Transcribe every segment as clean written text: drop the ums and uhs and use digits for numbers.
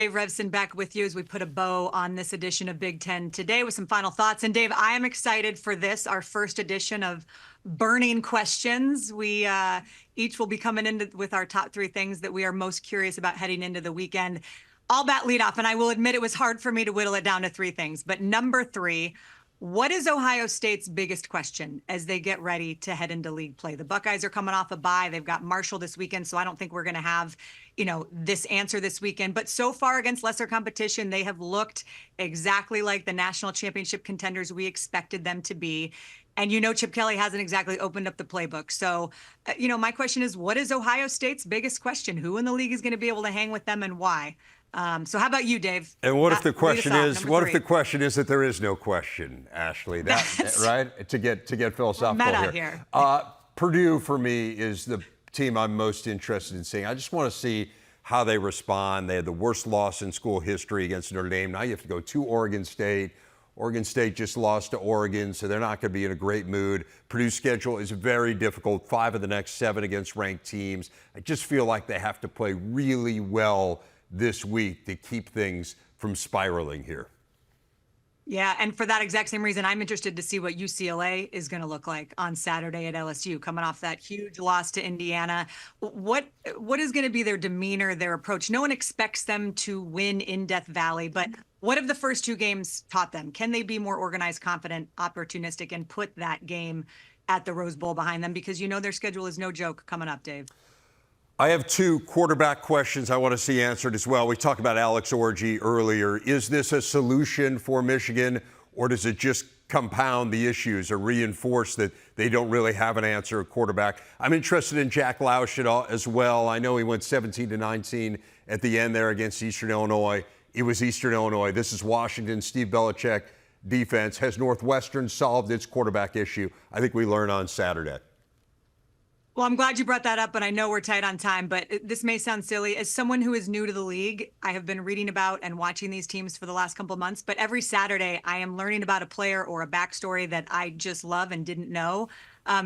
Dave Revson back with you as we put a bow on this edition of Big Ten today with some final thoughts. And Dave, I am excited for this, our first edition of Burning Questions. We each will be coming in with our top 3 things that we are most curious about heading into the weekend. All bat lead off, and I will admit it was hard for me to whittle it down to 3 things. But number 3, what is Ohio State's biggest question as they get ready to head into league play? The Buckeyes are coming off a bye. They've got Marshall this weekend, so I don't think we're going to have, this answer this weekend. But so far against lesser competition, they have looked exactly like the national championship contenders we expected them to be. And Chip Kelly hasn't exactly opened up the playbook. So, my question is, what is Ohio State's biggest question? Who in the league is going to be able to hang with them and why? So how about you, Dave? And what if the question is, that there is no question, Ashley? That's right? To get philosophical here. Purdue, for me, is the team I'm most interested in seeing. I just want to see how they respond. They had the worst loss in school history against Notre Dame. Now you have to go to Oregon State. Oregon State just lost to Oregon, so they're not going to be in a great mood. Purdue's schedule is very difficult, 5 of the next 7 against ranked teams. I just feel like they have to play really well this week to keep things from spiraling here. Yeah, and for that exact same reason, I'm interested to see what UCLA is going to look like on Saturday at LSU, coming off that huge loss to Indiana. What is going to be their demeanor, their approach? No one expects them to win in Death Valley, but what have the first 2 games taught them? Can they be more organized, confident, opportunistic, and put that game at the Rose Bowl behind them? Because their schedule is no joke coming up, Dave. I have 2 quarterback questions I want to see answered as well. We talked about Alex Orji earlier. Is this a solution for Michigan, or does it just compound the issues or reinforce that they don't really have an answer at quarterback? I'm interested in Jack Lausch as well. I know he went 17-19 at the end there against Eastern Illinois. It was Eastern Illinois. This is Washington. Steve Belichick defense. Has Northwestern solved its quarterback issue? I think we learn on Saturday. Well, I'm glad you brought that up, and I know we're tight on time, but this may sound silly. As someone who is new to the league, I have been reading about and watching these teams for the last couple of months, but every Saturday I am learning about a player or a backstory that I just love and didn't know.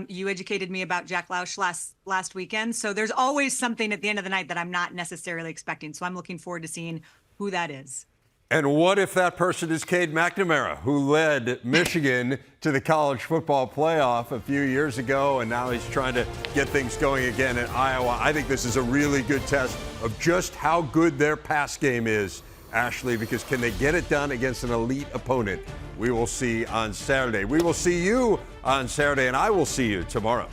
You educated me about Jack Lausch last weekend, so there's always something at the end of the night that I'm not necessarily expecting, so I'm looking forward to seeing who that is. And what if that person is Cade McNamara, who led Michigan to the college football playoff a few years ago, and now he's trying to get things going again in Iowa? I think this is a really good test of just how good their pass game is, Ashley, because can they get it done against an elite opponent? We will see on Saturday. We will see you on Saturday, and I will see you tomorrow.